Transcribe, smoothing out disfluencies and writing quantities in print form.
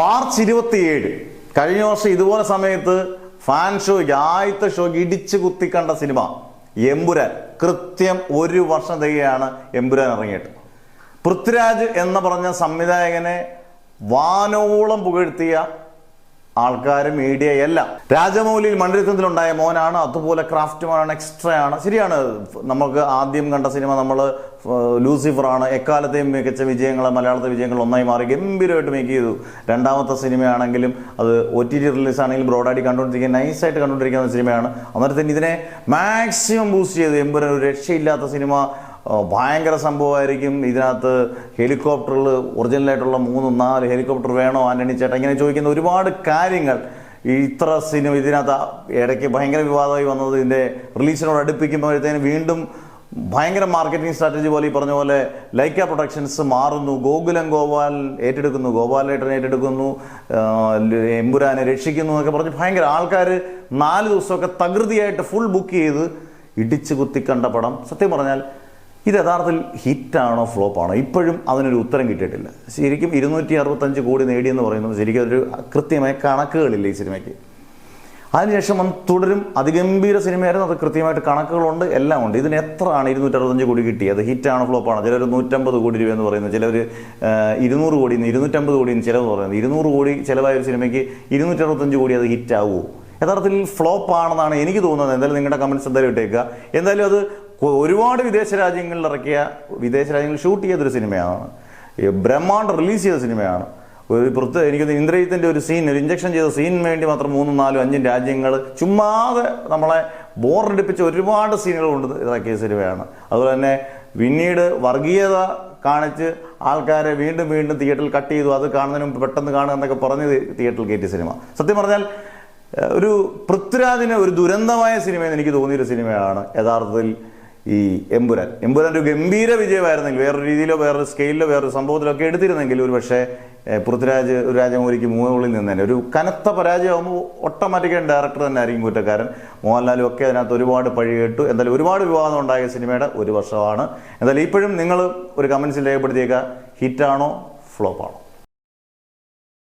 March 27 കഴിഞ്ഞ വർഷം ഇതുപോലെ സമയത്ത് ഫാൻ ഷോയ്ക്ക് ആദ്യത്തെ ഷോയ്ക്ക് ഇടിച്ചു കുത്തിക്കണ്ട സിനിമ എമ്പുരാൻ. കൃത്യം ഒരു വർഷം തികയാണ് എമ്പുരാൻ ഇറങ്ങിയിട്ട്. പൃഥ്വിരാജ് എന്ന് പറഞ്ഞ സംവിധായകനെ വാനോളം പുകഴ്ത്തിയ ആൾക്കാർ, മീഡിയ എല്ലാം രാജമൗലിയിൽ മണ്ഡലത്തിലുണ്ടായ മോനാണ്, അതുപോലെ ക്രാഫ്റ്റ്മാനാണ്, എക്സ്ട്രാ ആണ്. ശരിയാണ്, നമുക്ക് ആദ്യം കണ്ട സിനിമ നമ്മൾ ലൂസിഫറാണ്. എക്കാലത്തെയും മികച്ച വിജയങ്ങൾ, മലയാളത്തെ വിജയങ്ങൾ ഒന്നായി മാറി ഗംഭീരമായിട്ട് മേക്ക് ചെയ്തു. രണ്ടാമത്തെ സിനിമയാണെങ്കിലും അത് OTT റിലീസാണെങ്കിലും ബ്രോഡായിട്ട് കണ്ടുകൊണ്ടിരിക്കുക, നൈസായിട്ട് കണ്ടുകൊണ്ടിരിക്കുന്ന സിനിമയാണ്. അന്നേരത്തിന് ഇതിനെ മാക്സിമം ബൂസ്റ്റ് ചെയ്തു. എമ്പുരാൻ ഒരു രക്ഷയില്ലാത്ത സിനിമ, ഭയങ്കര സംഭവമായിരിക്കും. ഇതിനകത്ത് ഹെലികോപ്റ്ററിൽ ഒറിജിനലായിട്ടുള്ള 3-4 ഹെലികോപ്റ്റർ വേണോ ആന്റണി ചേട്ടാ, ഇങ്ങനെ ചോദിക്കുന്ന ഒരുപാട് കാര്യങ്ങൾ. ഇത്ര സിനിമ ഇതിനകത്ത് ഇടയ്ക്ക് ഭയങ്കര വിവാദമായി വന്നത് ഇതിൻ്റെ റിലീസിനോട് അടുപ്പിക്കുമ്പോഴത്തേന് വീണ്ടും ഭയങ്കര മാർക്കറ്റിംഗ് സ്ട്രാറ്റജി പോലെ ഈ പറഞ്ഞ പോലെ ലൈക്ക പ്രൊഡക്ഷൻസ് മാറുന്നു. ഗോകുലം ഗോപാലേട്ടൻ ഏറ്റെടുക്കുന്നു, എമ്പുരാനെ രക്ഷിക്കുന്നു എന്നൊക്കെ പറഞ്ഞ് ഭയങ്കര ആൾക്കാർ 4 ദിവസമൊക്കെ തകൃതിയായിട്ട് ഫുൾ ബുക്ക് ചെയ്ത് ഇടിച്ചു കുത്തിക്കണ്ട പടം. സത്യം പറഞ്ഞാൽ ഇത് യഥാർത്ഥത്തിൽ ഹിറ്റാണോ ഫ്ലോപ്പാണോ ഇപ്പോഴും അതിനൊരു ഉത്തരം കിട്ടിയിട്ടില്ല. ശരിക്കും 265 കോടി നേടിയെന്ന് പറയുന്നത് ശരിക്കും ഒരു കൃത്യമായ കണക്കുകളില്ല ഈ സിനിമയ്ക്ക്. അതിനുശേഷം തുടരും അതിഗംഭീര സിനിമയായിരുന്നു. അത് കൃത്യമായിട്ട് കണക്കുകളുണ്ട്, എല്ലാം ഉണ്ട്. ഇതിന് എത്രയാണ് 265 കോടി കിട്ടിയത്? ഹിറ്റാണോ ഫ്ലോപ്പാണോ? ചിലർ 150 കോടി രൂപ എന്ന് പറയുന്നത്, ചിലർ 200 കോടി 250 കോടിന്ന് ചിലവ് പറയുന്നത്. 200 കോടി ചിലവായ ഒരു സിനിമയ്ക്ക് 265 കോടി അത് ഹിറ്റാവുമോ? യഥാർത്ഥത്തിൽ ഫ്ലോപ്പ് ആണെന്നാണ് എനിക്ക് തോന്നുന്നത്. എന്തായാലും നിങ്ങളുടെ കമൻറ്റ്സ് എന്തായാലും ഇട്ടേക്കുക. എന്തായാലും അത് ഒരുപാട് വിദേശ രാജ്യങ്ങളിൽ ഷൂട്ട് ചെയ്തൊരു സിനിമയാണ്, ബ്രഹ്മാണ്ഡം റിലീസ് ചെയ്ത സിനിമയാണ്. എനിക്ക് ഇന്ദ്രജിത്തിന്റെ ഒരു ഇഞ്ചക്ഷൻ ചെയ്ത സീനിന് വേണ്ടി മാത്രം 3, 4, 5 രാജ്യങ്ങൾ ചുമ്മാതെ നമ്മളെ ബോറടിപ്പിച്ച ഒരുപാട് സീനുകൾ കൊണ്ട് ഇതാക്കിയ സിനിമയാണ്. അതുപോലെ തന്നെ പിന്നീട് വർഗീയത കാണിച്ച് ആൾക്കാരെ വീണ്ടും തിയേറ്ററിൽ കട്ട് ചെയ്തു. അത് കാണുന്നതിന് മുമ്പ് പെട്ടെന്ന് കാണുക എന്നൊക്കെ പറഞ്ഞ് തിയേറ്ററിൽ കയറ്റിയ സിനിമ. സത്യം പറഞ്ഞാൽ ഒരു പൃഥ്വിരാജിന് ഒരു ദുരന്തമായ സിനിമയെന്ന് എനിക്ക് തോന്നിയൊരു സിനിമയാണ് യഥാർത്ഥത്തിൽ ഈ എമ്പുരാൻ. ഒരു ഗംഭീര വിജയമായിരുന്നെങ്കിൽ, വേറൊരു രീതിയിലോ വേറൊരു സ്കെയിലിലോ വേറൊരു സംഭവത്തിലോ ഒക്കെ എടുത്തിരുന്നെങ്കിൽ ഒരു പക്ഷേ പൃഥ്വിരാജ് ഒരു രാജമൗലിക്ക് മുകളിൽ നിന്ന് തന്നെ ഒരു കനത്ത പരാജയമാകുമ്പോൾ ഓട്ടോമാറ്റിക്കായി ഡയറക്ടർ തന്നെ ആയിരിക്കും കുറ്റക്കാരൻ. മോഹൻലാലും ഒക്കെ അതിനകത്ത് ഒരുപാട് പഴി കേട്ടു. എന്തായാലും ഒരുപാട് വിവാദം ഉണ്ടായ സിനിമയുടെ ഒരു വർഷമാണ്. എന്തായാലും ഇപ്പോഴും നിങ്ങൾ ഒരു കമൻസിൽ രേഖപ്പെടുത്തിയേക്കുക, ഹിറ്റാണോ ഫ്ലോപ്പാണോ?